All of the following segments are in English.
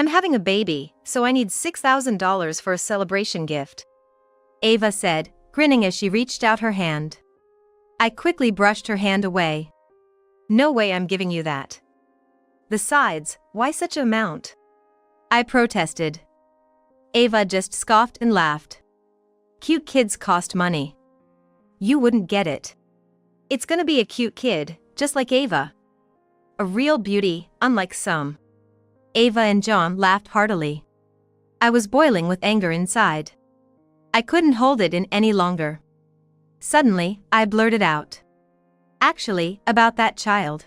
I'm having a baby, so I need $6,000 for a celebration gift. Ava said, grinning as she reached out her hand. I quickly brushed her hand away. No way I'm giving you that. Besides, why such an amount? I protested. Ava just scoffed and laughed. Cute kids cost money. You wouldn't get it. It's gonna be a cute kid, just like Ava. A real beauty, unlike some. Ava and John laughed heartily. I was boiling with anger inside. I couldn't hold it in any longer. Suddenly, I blurted out. Actually, about that child.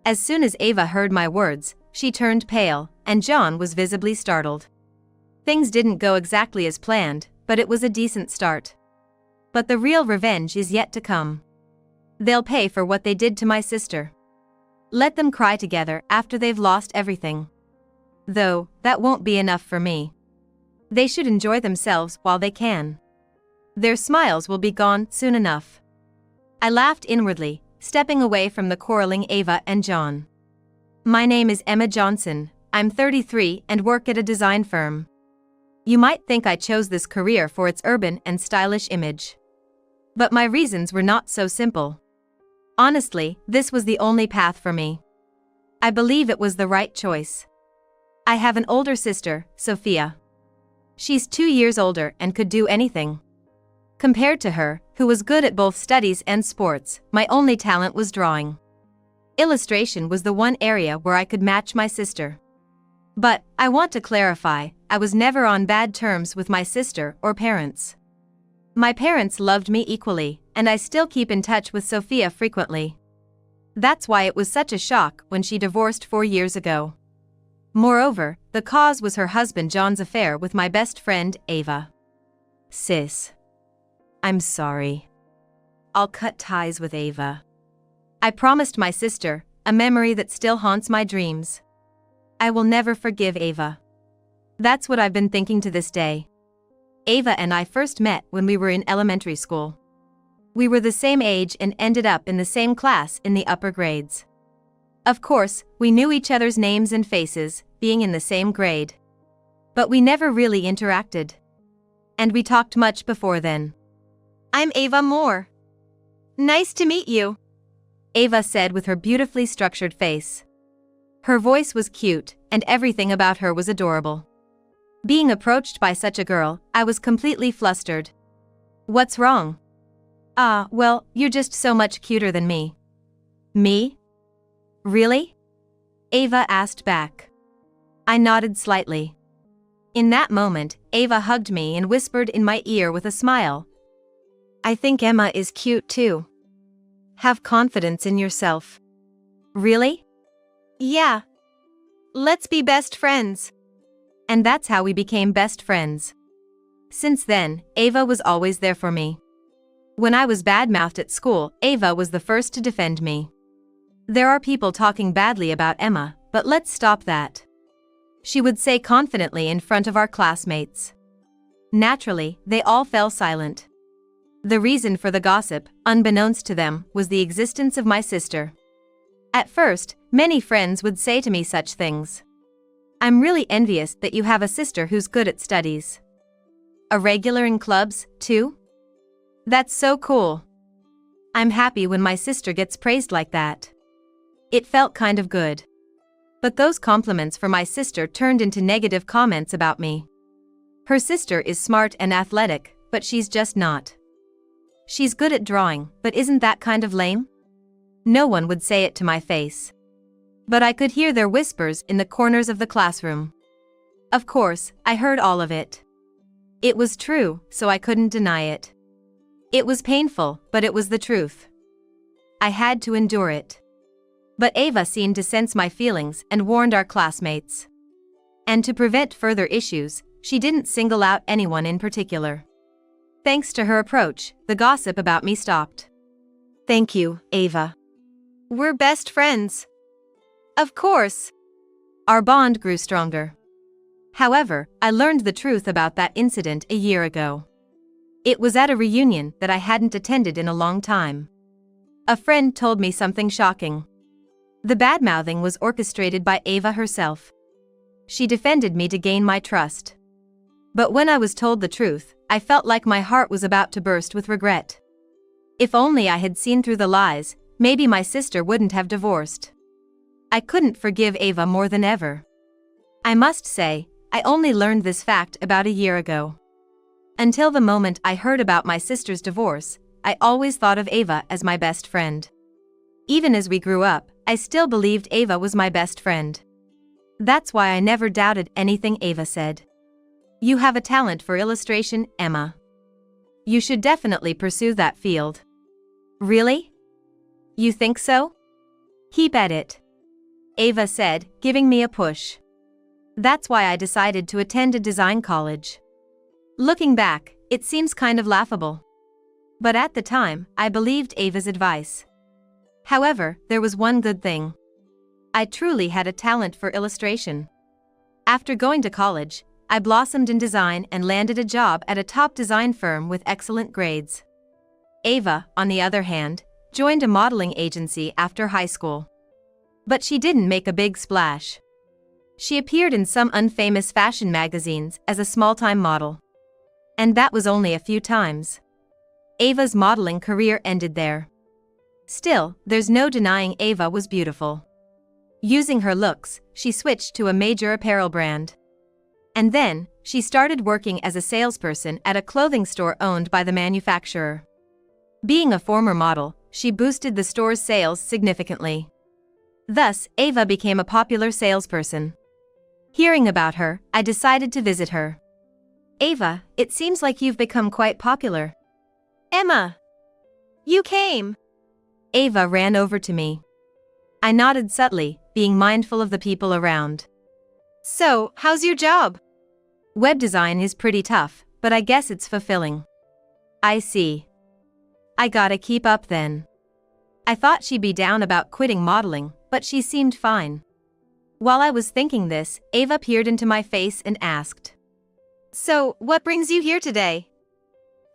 As soon as Ava heard my words, she turned pale, and John was visibly startled. Things didn't go exactly as planned, but it was a decent start. But the real revenge is yet to come. They'll pay for what they did to my sister. Let them cry together after they've lost everything. Though, that won't be enough for me. They should enjoy themselves while they can. Their smiles will be gone soon enough. I laughed inwardly, stepping away from the quarreling Ava and John. My name is Emma Johnson, I'm 33 and work at a design firm. You might think I chose this career for its urban and stylish image. But my reasons were not so simple. Honestly, this was the only path for me. I believe it was the right choice. I have an older sister, Sophia. She's 2 years older and could do anything. Compared to her, who was good at both studies and sports, my only talent was drawing. Illustration was the one area where I could match my sister. But, I want to clarify, I was never on bad terms with my sister or parents. My parents loved me equally, and I still keep in touch with Sophia frequently. That's why it was such a shock when she divorced 4 years ago. Moreover, the cause was her husband John's affair with my best friend, Ava. Sis. I'm sorry. I'll cut ties with Ava. I promised my sister, a memory that still haunts my dreams. I will never forgive Ava. That's what I've been thinking to this day. Ava and I first met when we were in elementary school. We were the same age and ended up in the same class in the upper grades. Of course, we knew each other's names and faces, being in the same grade. But we never really interacted. And we talked much before then. I'm Ava Moore. Nice to meet you, Ava said with her beautifully structured face. Her voice was cute, and everything about her was adorable. Being approached by such a girl, I was completely flustered. What's wrong? Well, you're just so much cuter than me. Me? Really? Ava asked back. I nodded slightly. In that moment, Ava hugged me and whispered in my ear with a smile. I think Emma is cute too. Have confidence in yourself. Really? Yeah. Let's be best friends. And that's how we became best friends. Since then, Ava was always there for me. When I was bad-mouthed at school, Ava was the first to defend me. There are people talking badly about Emma, but let's stop that. She would say confidently in front of our classmates. Naturally, they all fell silent. The reason for the gossip, unbeknownst to them, was the existence of my sister. At first, many friends would say to me such things. I'm really envious that you have a sister who's good at studies. A regular in clubs, too? That's so cool. I'm happy when my sister gets praised like that. It felt kind of good. But those compliments for my sister turned into negative comments about me. Her sister is smart and athletic, but she's just not. She's good at drawing, but isn't that kind of lame? No one would say it to my face. But I could hear their whispers in the corners of the classroom. Of course, I heard all of it. It was true, so I couldn't deny it. It was painful, but it was the truth. I had to endure it. But Ava seemed to sense my feelings and warned our classmates. And to prevent further issues, she didn't single out anyone in particular. Thanks to her approach, the gossip about me stopped. Thank you, Ava. We're best friends. Of course. Our bond grew stronger. However, I learned the truth about that incident a year ago. It was at a reunion that I hadn't attended in a long time. A friend told me something shocking. The badmouthing was orchestrated by Ava herself. she defended me to gain my trust. But when I was told the truth, I felt like my heart was about to burst with regret. If only I had seen through the lies, maybe my sister wouldn't have divorced. I couldn't forgive Ava more than ever. I must say, I only learned this fact about a year ago. Until the moment I heard about my sister's divorce, I always thought of Ava as my best friend. Even as we grew up, I still believed Ava was my best friend. That's why I never doubted anything Ava said. You have a talent for illustration, Emma. You should definitely pursue that field. Really? You think so? Keep at it. Ava said, giving me a push. That's why I decided to attend a design college. Looking back, it seems kind of laughable. But at the time, I believed Ava's advice. However, there was one good thing. I truly had a talent for illustration. After going to college, I blossomed in design and landed a job at a top design firm with excellent grades. Ava, on the other hand, joined a modeling agency after high school. But she didn't make a big splash. She appeared in some unfamous fashion magazines as a small-time model. And that was only a few times. Ava's modeling career ended there. Still, there's no denying Ava was beautiful. Using her looks, she switched to a major apparel brand. And then, she started working as a salesperson at a clothing store owned by the manufacturer. Being a former model, she boosted the store's sales significantly. Thus, Ava became a popular salesperson. Hearing about her, I decided to visit her. Ava, it seems like you've become quite popular. Emma! You came! Ava ran over to me. I nodded subtly, being mindful of the people around. So, how's your job? Web design is pretty tough, but I guess it's fulfilling. I see. I gotta keep up then. I thought she'd be down about quitting modeling, but she seemed fine. While I was thinking this, Ava peered into my face and asked. So, what brings you here today?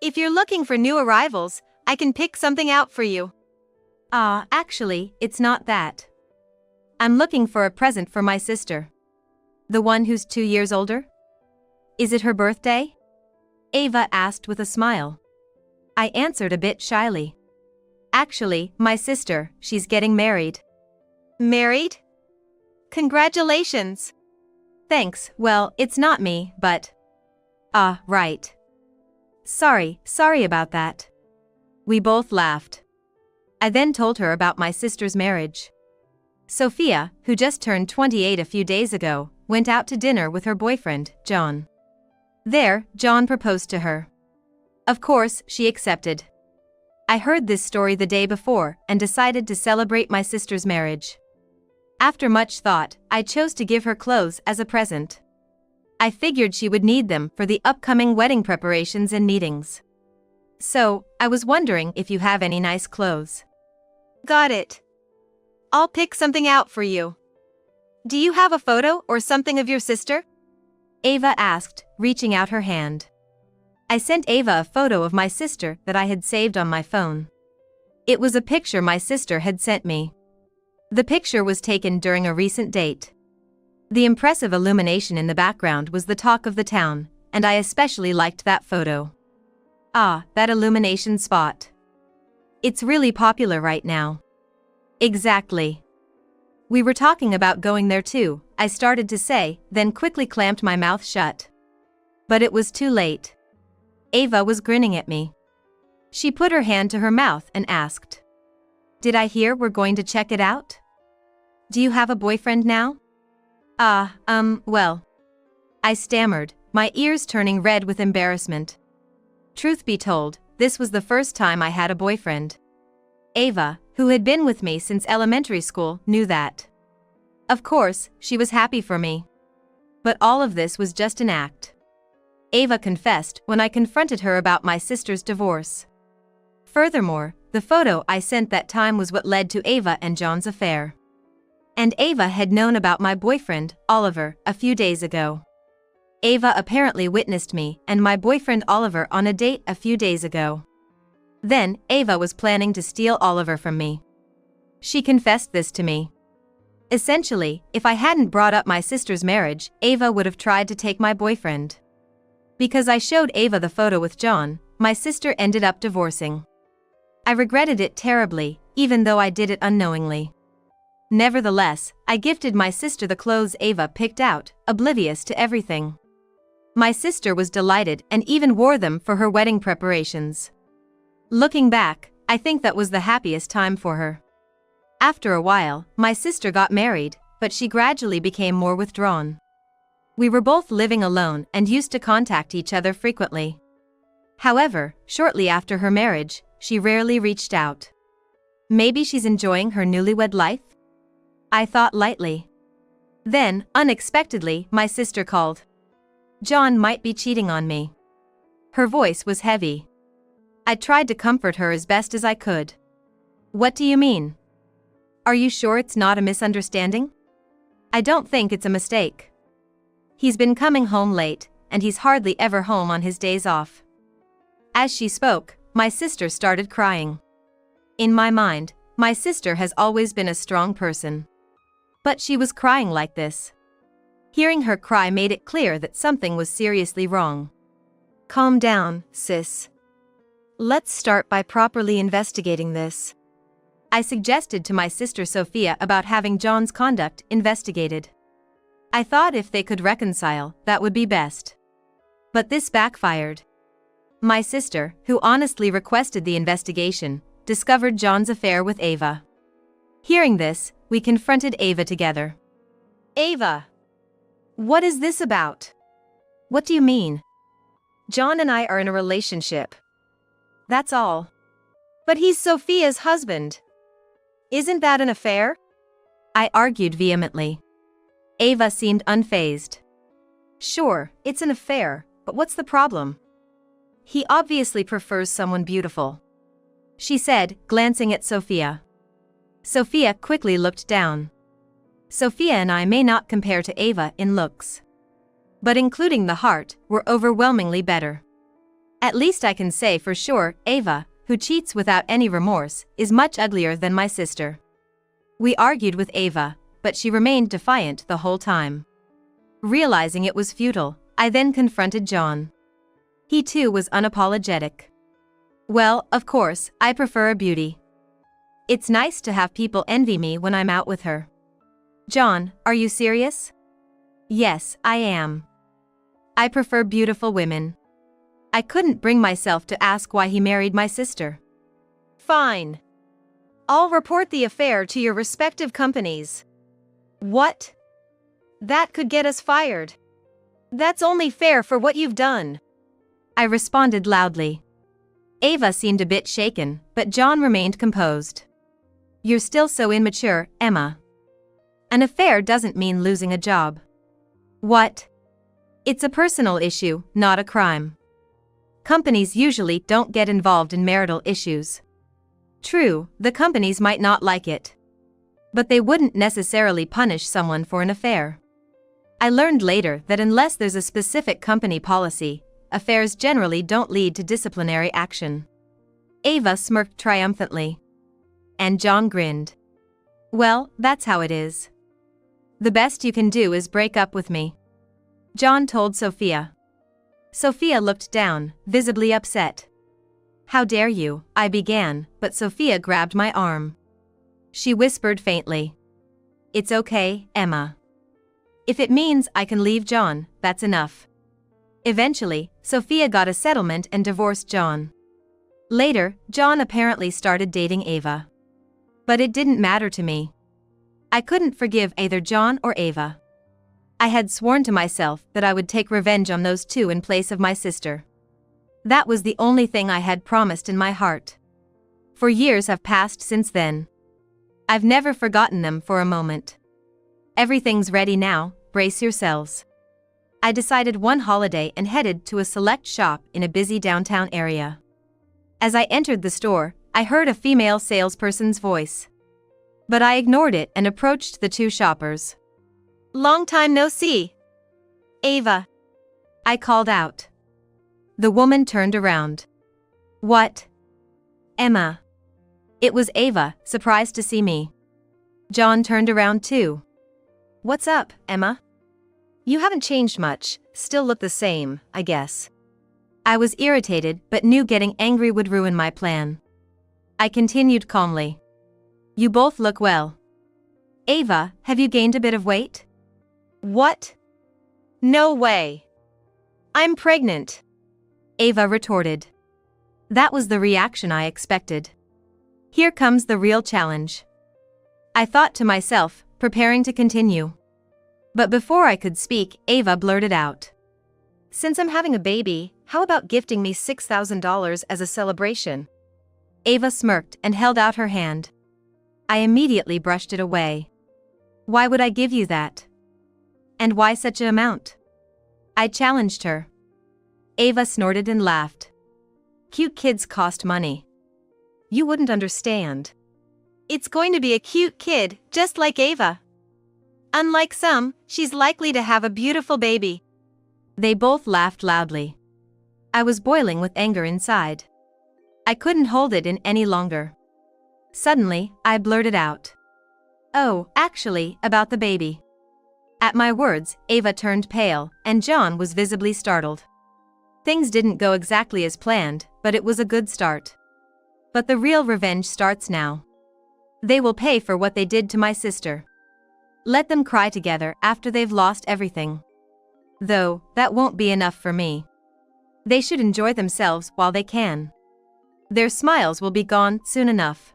If you're looking for new arrivals, I can pick something out for you. Actually, it's not that. I'm looking for a present for my sister. The one who's 2 years older? Is it her birthday? Ava asked with a smile. I answered a bit shyly. Actually, my sister, she's getting married. Married? Congratulations. Thanks, well, it's not me, but... right. Sorry about that. We both laughed. I then told her about my sister's marriage. Sophia, who just turned 28 a few days ago, went out to dinner with her boyfriend, John. There, John proposed to her. Of course, she accepted. I heard this story the day before and decided to celebrate my sister's marriage. After much thought, I chose to give her clothes as a present. I figured she would need them for the upcoming wedding preparations and meetings. So, I was wondering if you have any nice clothes. Got it. I'll pick something out for you. Do you have a photo or something of your sister? Ava asked, reaching out her hand. I sent Ava a photo of my sister that I had saved on my phone. It was a picture my sister had sent me. The picture was taken during a recent date. The impressive illumination in the background was the talk of the town, and I especially liked that photo. That illumination spot. It's really popular right now. Exactly. We were talking about going there too, I started to say, then quickly clamped my mouth shut. But it was too late. Ava was grinning at me. She put her hand to her mouth and asked. Did I hear we're going to check it out? Do you have a boyfriend now? Well. I stammered, my ears turning red with embarrassment. Truth be told, this was the first time I had a boyfriend. Ava, who had been with me since elementary school, knew that. Of course, she was happy for me. But all of this was just an act. Ava confessed when I confronted her about my sister's divorce. Furthermore, the photo I sent that time was what led to Ava and John's affair. And Ava had known about my boyfriend, Oliver, a few days ago. Ava apparently witnessed me and my boyfriend Oliver on a date a few days ago. Then, Ava was planning to steal Oliver from me. She confessed this to me. Essentially, if I hadn't brought up my sister's marriage, Ava would have tried to take my boyfriend. Because I showed Ava the photo with John, my sister ended up divorcing. I regretted it terribly, even though I did it unknowingly. Nevertheless, I gifted my sister the clothes Ava picked out, oblivious to everything. My sister was delighted and even wore them for her wedding preparations. Looking back, I think that was the happiest time for her. After a while, my sister got married, but she gradually became more withdrawn. We were both living alone and used to contact each other frequently. However, shortly after her marriage, she rarely reached out. Maybe she's enjoying her newlywed life? I thought lightly. Then, unexpectedly, my sister called. John might be cheating on me. Her voice was heavy. I tried to comfort her as best as I could. What do you mean? Are you sure it's not a misunderstanding? I don't think it's a mistake. He's been coming home late, and he's hardly ever home on his days off. As she spoke, my sister started crying. In my mind, my sister has always been a strong person. But she was crying like this. Hearing her cry made it clear that something was seriously wrong. Calm down, sis. Let's start by properly investigating this. I suggested to my sister Sophia about having John's conduct investigated. I thought if they could reconcile, that would be best. But this backfired. My sister, who honestly requested the investigation, discovered John's affair with Ava. Hearing this, we confronted Ava together. Ava! What is this about? What do you mean? John and I are in a relationship. That's all. But he's Sophia's husband. Isn't that an affair? I argued vehemently. Ava seemed unfazed. Sure, it's an affair, but what's the problem? He obviously prefers someone beautiful, she said, glancing at Sophia. Sophia quickly looked down. Sophia and I may not compare to Ava in looks, but including the heart, we're overwhelmingly better. At least I can say for sure, Ava, who cheats without any remorse, is much uglier than my sister. We argued with Ava, but she remained defiant the whole time. Realizing it was futile, I then confronted John. He too was unapologetic. Well, of course, I prefer a beauty. It's nice to have people envy me when I'm out with her. John, are you serious? Yes, I am. I prefer beautiful women. I couldn't bring myself to ask why he married my sister. Fine. I'll report the affair to your respective companies. What? That could get us fired. That's only fair for what you've done. I responded loudly. Ava seemed a bit shaken, but John remained composed. You're still so immature, Emma. An affair doesn't mean losing a job. What? It's a personal issue, not a crime. Companies usually don't get involved in marital issues. True, the companies might not like it, but they wouldn't necessarily punish someone for an affair. I learned later that unless there's a specific company policy, affairs generally don't lead to disciplinary action. Ava smirked triumphantly. And John grinned. Well, that's how it is. The best you can do is break up with me, John told Sophia. Sophia looked down, visibly upset. How dare you, I began, but Sophia grabbed my arm. She whispered faintly. It's okay, Emma. If it means I can leave John, that's enough. Eventually, Sophia got a settlement and divorced John. Later, John apparently started dating Ava. But it didn't matter to me. I couldn't forgive either John or Ava. I had sworn to myself that I would take revenge on those two in place of my sister. That was the only thing I had promised in my heart. For years have passed since then. I've never forgotten them for a moment. Everything's ready now, brace yourselves. I decided one holiday and headed to a select shop in a busy downtown area. As I entered the store, I heard a female salesperson's voice. But I ignored it and approached the two shoppers. Long time no see. Ava. I called out. The woman turned around. What? Emma. It was Ava, surprised to see me. John turned around too. What's up, Emma? You haven't changed much, still look the same, I guess. I was irritated but knew getting angry would ruin my plan. I continued calmly. You both look well. Ava, have you gained a bit of weight? What? No way. I'm pregnant. Ava retorted. That was the reaction I expected. Here comes the real challenge. I thought to myself, preparing to continue. But before I could speak, Ava blurted out. Since I'm having a baby, how about gifting me $6,000 as a celebration? Ava smirked and held out her hand. I immediately brushed it away. Why would I give you that? And why such an amount? I challenged her. Ava snorted and laughed. Cute kids cost money. You wouldn't understand. It's going to be a cute kid, just like Ava. Unlike some, she's likely to have a beautiful baby. They both laughed loudly. I was boiling with anger inside. I couldn't hold it in any longer. Suddenly, I blurted out. Oh, actually, about the baby. At my words, Ava turned pale, and John was visibly startled. Things didn't go exactly as planned, but it was a good start. But the real revenge starts now. They will pay for what they did to my sister. Let them cry together after they've lost everything. Though, that won't be enough for me. They should enjoy themselves while they can. Their smiles will be gone soon enough.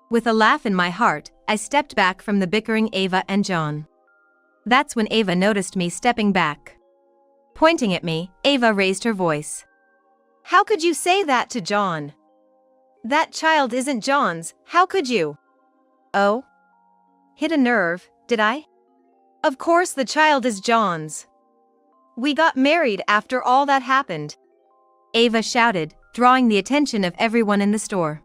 With a laugh in my heart, I stepped back from the bickering Ava and John. That's when Ava noticed me stepping back. Pointing at me, Ava raised her voice. How could you say that to John? That child isn't John's, how could you? Oh? Hit a nerve, did I? Of course the child is John's. We got married after all that happened. Ava shouted, drawing the attention of everyone in the store.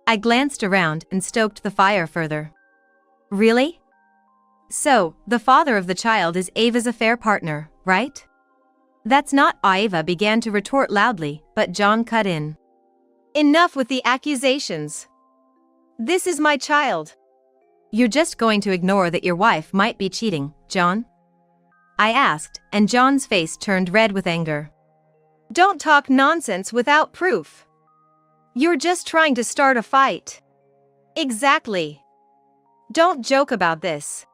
I glanced around and stoked the fire further. Really? So, the father of the child is Ava's affair partner, right? That's not. Ava began to retort loudly, but John cut in. Enough with the accusations. This is my child. You're just going to ignore that your wife might be cheating, John? I asked, and John's face turned red with anger. Don't talk nonsense without proof. You're just trying to start a fight. Exactly. Don't joke about this.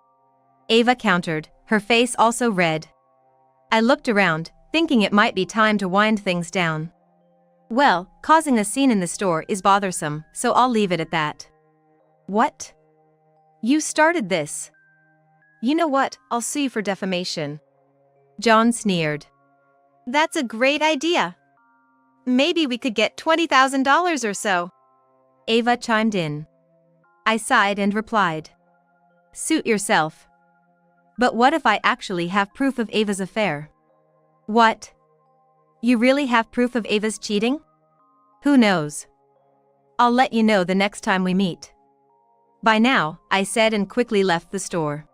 Ava countered, her face also red. I looked around, thinking it might be time to wind things down. Well, causing a scene in the store is bothersome, so I'll leave it at that. What? You started this. You know what, I'll sue you for defamation. John sneered. That's a great idea. Maybe we could get $20,000 or so. Ava chimed in. I sighed and replied. Suit yourself. But what if I actually have proof of Ava's affair? What? You really have proof of Ava's cheating? Who knows? I'll let you know the next time we meet. By now, I said and quickly left the store.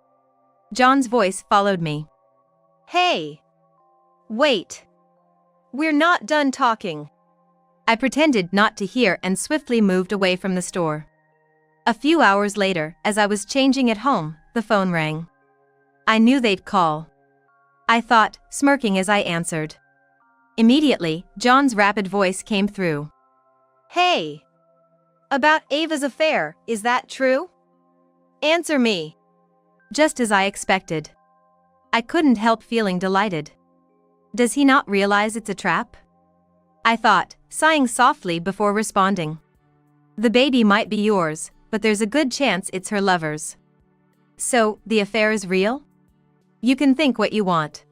John's voice followed me. Hey! Wait! We're not done talking. I pretended not to hear and swiftly moved away from the store. A few hours later, as I was changing at home, the phone rang. I knew they'd call. I thought, smirking as I answered. Immediately, John's rapid voice came through. Hey! About Ava's affair, is that true? Answer me. Just as I expected. I couldn't help feeling delighted. Does he not realize it's a trap? I thought, sighing softly before responding. The baby might be yours, but there's a good chance it's her lover's. So, the affair is real? You can think what you want.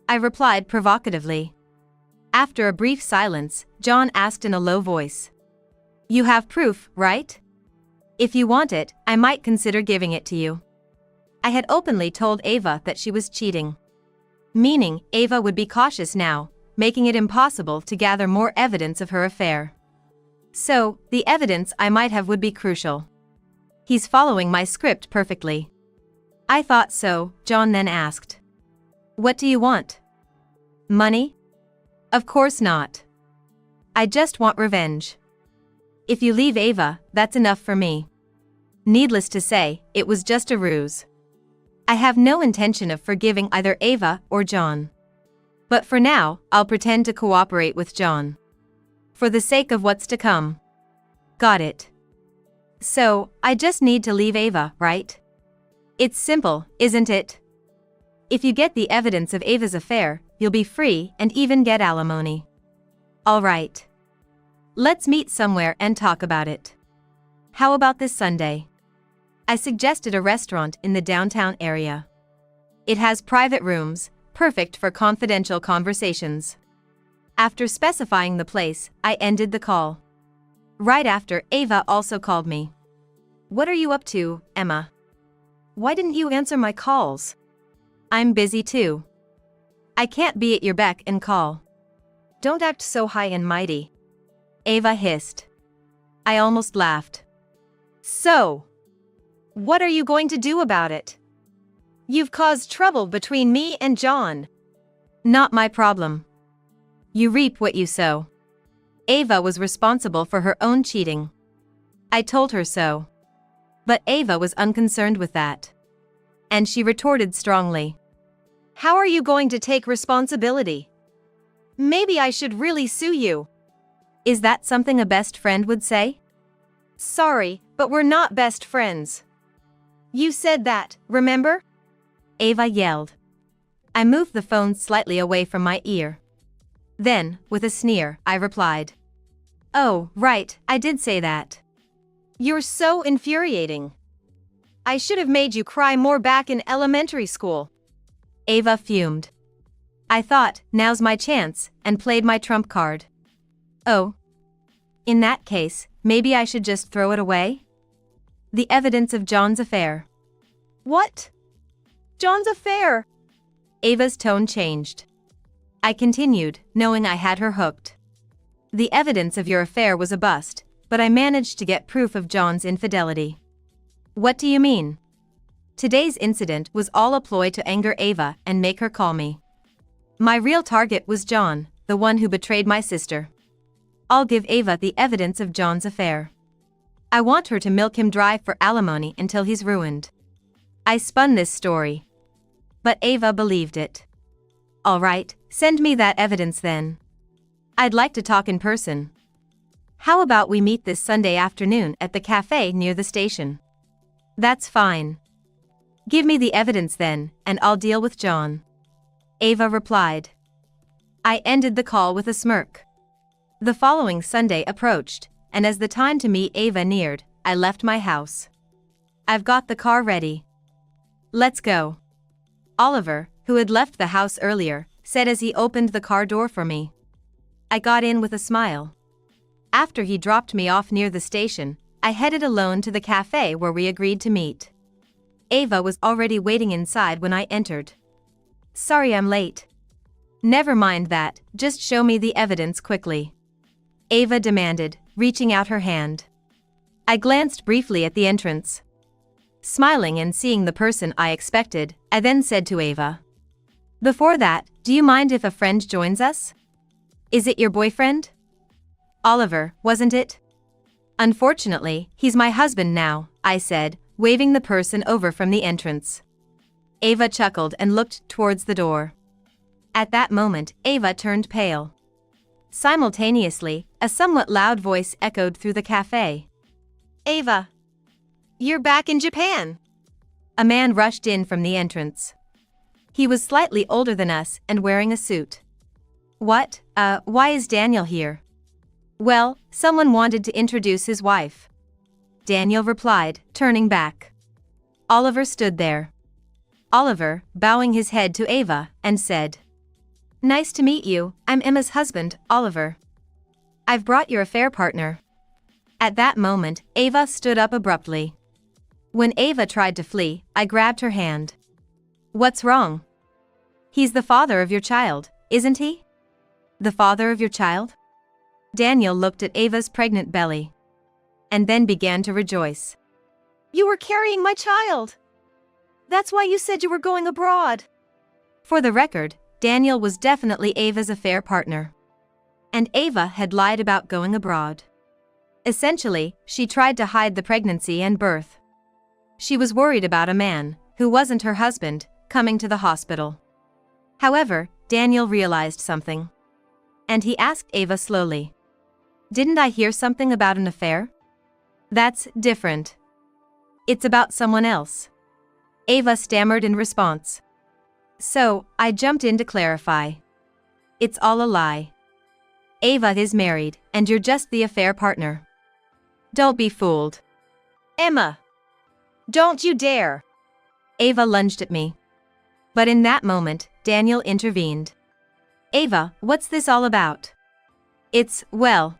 I replied provocatively. After a brief silence, John asked in a low voice. You have proof, right? If you want it, I might consider giving it to you. I had openly told Ava that she was cheating. Meaning, Ava would be cautious now, making it impossible to gather more evidence of her affair. So, the evidence I might have would be crucial. He's following my script perfectly. I thought so, John then asked. What do you want? Money? Of course not. I just want revenge. If you leave Ava, that's enough for me. Needless to say, it was just a ruse. I have no intention of forgiving either Ava or John. But for now, I'll pretend to cooperate with John. For the sake of what's to come. Got it. So, I just need to leave Ava, right? It's simple, isn't it? If you get the evidence of Ava's affair, you'll be free and even get alimony. All right. Let's meet somewhere and talk about it. How about this Sunday? I suggested a restaurant in the downtown area. It has private rooms, perfect for confidential conversations. After specifying the place, I ended the call. Right after, Ava also called me. What are you up to, Emma? Why didn't you answer my calls? I'm busy too. I can't be at your beck and call. Don't act so high and mighty. Ava hissed. I almost laughed. So, what are you going to do about it? You've caused trouble between me and John. Not my problem. You reap what you sow. Ava was responsible for her own cheating. I told her so. But Ava was unconcerned with that. And she retorted strongly. How are you going to take responsibility? Maybe I should really sue you. Is that something a best friend would say? Sorry, but we're not best friends. You said that, remember? Ava yelled. I moved the phone slightly away from my ear. Then, with a sneer, I replied. Oh, right, I did say that. You're so infuriating. I should have made you cry more back in elementary school. Ava fumed. I thought, now's my chance, and played my trump card. Oh. In that case, maybe I should just throw it away? The evidence of John's affair. What? John's affair? Ava's tone changed. I continued, knowing I had her hooked. The evidence of your affair was a bust, but I managed to get proof of John's infidelity. What do you mean? Today's incident was all a ploy to anger Ava and make her call me. My real target was John, the one who betrayed my sister. I'll give Ava the evidence of John's affair. I want her to milk him dry for alimony until he's ruined. I spun this story. But Ava believed it. All right, send me that evidence then. I'd like to talk in person. How about we meet this Sunday afternoon at the cafe near the station? That's fine. Give me the evidence then, and I'll deal with John. Ava replied. I ended the call with a smirk. The following Sunday approached, and as the time to meet Ava neared, I left my house. I've got the car ready. Let's go. Oliver, who had left the house earlier, said as he opened the car door for me. I got in with a smile. After he dropped me off near the station, I headed alone to the cafe where we agreed to meet. Ava was already waiting inside when I entered. Sorry I'm late. Never mind that, just show me the evidence quickly. Ava demanded, reaching out her hand. I glanced briefly at the entrance. Smiling and seeing the person I expected, I then said to Ava. Before that, do you mind if a friend joins us? Is it your boyfriend? Oliver, wasn't it? Unfortunately, he's my husband now, I said, waving the person over from the entrance. Ava chuckled and looked towards the door. At that moment, Ava turned pale. Simultaneously, a somewhat loud voice echoed through the cafe. Ava! You're back in Japan! A man rushed in from the entrance. He was slightly older than us and wearing a suit. What, why is Daniel here? Well, someone wanted to introduce his wife. Daniel replied, turning back. Oliver stood there. Oliver, bowing his head to Ava, and said, Nice to meet you, I'm Emma's husband, Oliver. I've brought your affair partner. At that moment, Ava stood up abruptly. When Ava tried to flee, I grabbed her hand. What's wrong? He's the father of your child, isn't he? The father of your child? Daniel looked at Ava's pregnant belly. And then began to rejoice. You were carrying my child! That's why you said you were going abroad. For the record, Daniel was definitely Ava's affair partner. And Ava had lied about going abroad. Essentially, she tried to hide the pregnancy and birth. She was worried about a man, who wasn't her husband, coming to the hospital. However, Daniel realized something. And he asked Ava slowly. "Didn't I hear something about an affair?" "That's different. It's about someone else," Ava stammered in response. So, I jumped in to clarify. "It's all a lie. Ava is married, and you're just the affair partner. Don't be fooled." "Emma! Don't you dare!" Ava lunged at me. But in that moment, Daniel intervened. "Ava, what's this all about?" Well,"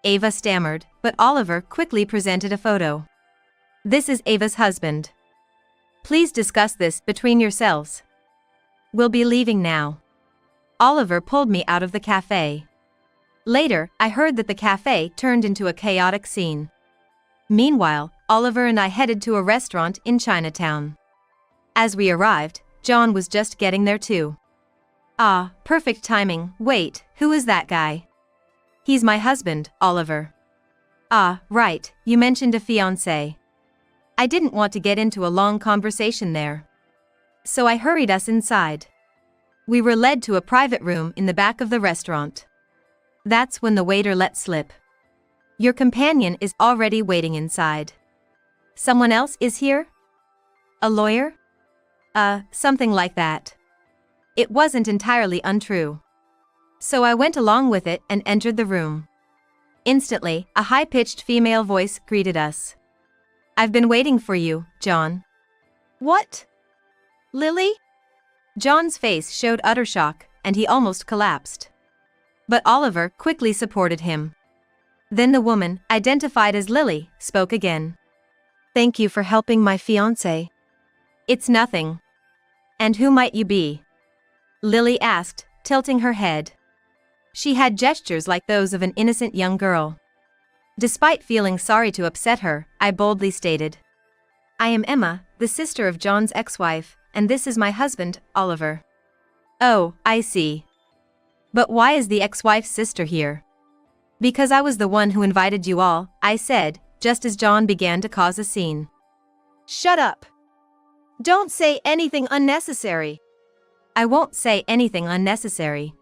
Ava stammered, but Oliver quickly presented a photo. "This is Ava's husband. Please discuss this between yourselves. We'll be leaving now." Oliver pulled me out of the cafe. Later, I heard that the cafe turned into a chaotic scene. Meanwhile, Oliver and I headed to a restaurant in Chinatown. As we arrived, John was just getting there too. "Ah, perfect timing. Wait, who is that guy?" "He's my husband, Oliver." "Ah, right, you mentioned a fiancé." I didn't want to get into a long conversation there. So I hurried us inside. We were led to a private room in the back of the restaurant. That's when the waiter let slip. "Your companion is already waiting inside." "Someone else is here?" "A lawyer?" Something like that." It wasn't entirely untrue. So I went along with it and entered the room. Instantly, a high-pitched female voice greeted us. "I've been waiting for you, John." "What? Lily?" John's face showed utter shock, and he almost collapsed. But Oliver quickly supported him. Then the woman, identified as Lily, spoke again. "Thank you for helping my fiancé." "It's nothing." "And who might you be?" Lily asked, tilting her head. She had gestures like those of an innocent young girl. Despite feeling sorry to upset her, I boldly stated, "I am Emma, the sister of John's ex-wife, and this is my husband, Oliver." "Oh, I see. But why is the ex-wife's sister here?" "Because I was the one who invited you all," I said, just as John began to cause a scene. "Shut up. Don't say anything unnecessary." "I won't say anything unnecessary.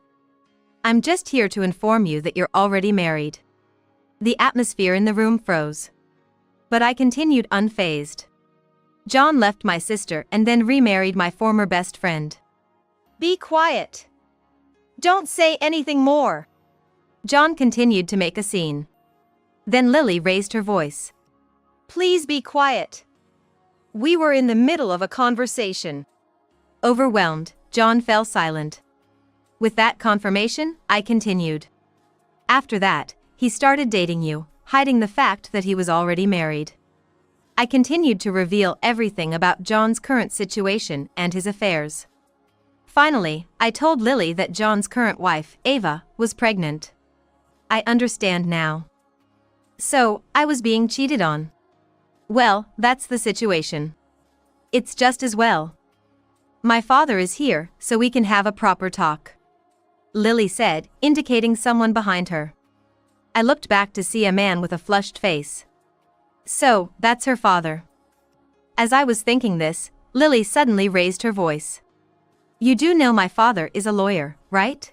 I'm just here to inform you that you're already married." The atmosphere in the room froze. But I continued unfazed. "John left my sister and then remarried my former best friend." "Be quiet. Don't say anything more." John continued to make a scene. Then Lily raised her voice. "Please be quiet. We were in the middle of a conversation." Overwhelmed, John fell silent. With that confirmation, I continued. "After that, he started dating you, hiding the fact that he was already married." I continued to reveal everything about John's current situation and his affairs. Finally, I told Lily that John's current wife, Ava, was pregnant. "I understand now. So, I was being cheated on." "Well, that's the situation. It's just as well. My father is here, so we can have a proper talk," Lily said, indicating someone behind her. I looked back to see a man with a flushed face. So, that's her father. As I was thinking this, Lily suddenly raised her voice. "You do know my father is a lawyer, right?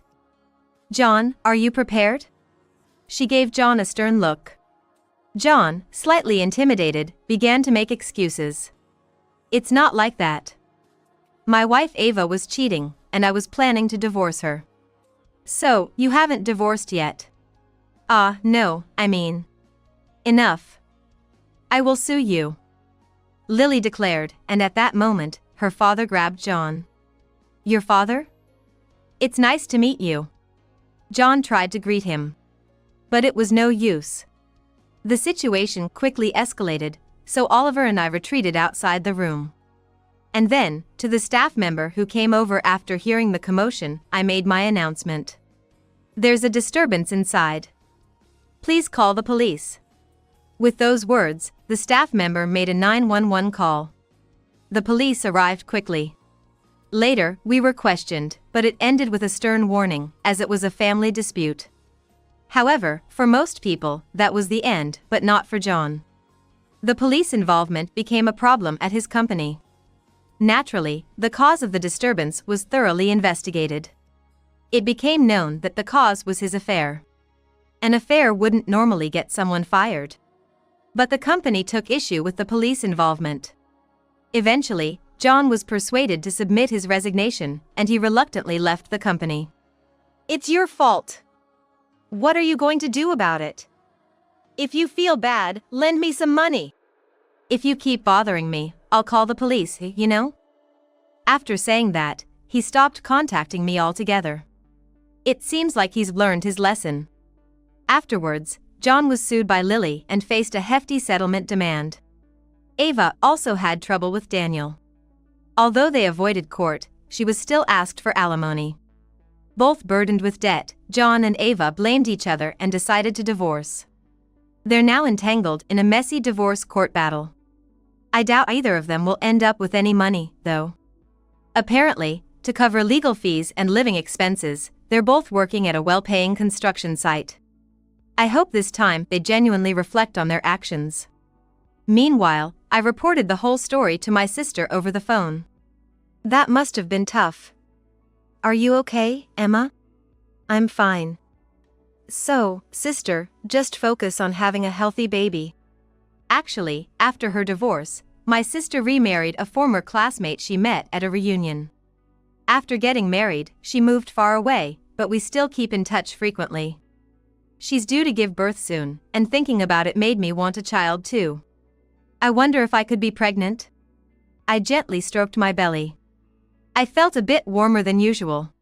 John, are you prepared?" She gave John a stern look. John, slightly intimidated, began to make excuses. "It's not like that. My wife Ava was cheating, and I was planning to divorce her." "So, you haven't divorced yet?" No, I mean. Enough. I will sue you," Lily declared, and at that moment, her father grabbed John. "Your father? It's nice to meet you." John tried to greet him. But it was no use. The situation quickly escalated, so Oliver and I retreated outside the room. And then, to the staff member who came over after hearing the commotion, I made my announcement. "There's a disturbance inside. Please call the police." With those words, the staff member made a 911 call. The police arrived quickly. Later, we were questioned, but it ended with a stern warning, as it was a family dispute. However, for most people, that was the end, but not for John. The police involvement became a problem at his company. Naturally, the cause of the disturbance was thoroughly investigated. It became known that the cause was his affair. An affair wouldn't normally get someone fired. But the company took issue with the police involvement. Eventually, John was persuaded to submit his resignation, and he reluctantly left the company. It's your fault. What are you going to do about it? If you feel bad, lend me some money. If you keep bothering me, I'll call the police, you know? After saying that, he stopped contacting me altogether. It seems like he's learned his lesson. Afterwards, John was sued by Lily and faced a hefty settlement demand. Ava also had trouble with Daniel. Although they avoided court, she was still asked for alimony. Both burdened with debt, John and Ava blamed each other and decided to divorce. They're now entangled in a messy divorce court battle. I doubt either of them will end up with any money, though. Apparently, to cover legal fees and living expenses, they're both working at a well-paying construction site. I hope this time they genuinely reflect on their actions. Meanwhile, I reported the whole story to my sister over the phone. That must have been tough. Are you okay, Emma? I'm fine. So, sister, just focus on having a healthy baby. Actually, after her divorce, my sister remarried a former classmate she met at a reunion. After getting married, she moved far away, but we still keep in touch frequently. She's due to give birth soon, and thinking about it made me want a child too. I wonder if I could be pregnant? I gently stroked my belly. I felt a bit warmer than usual.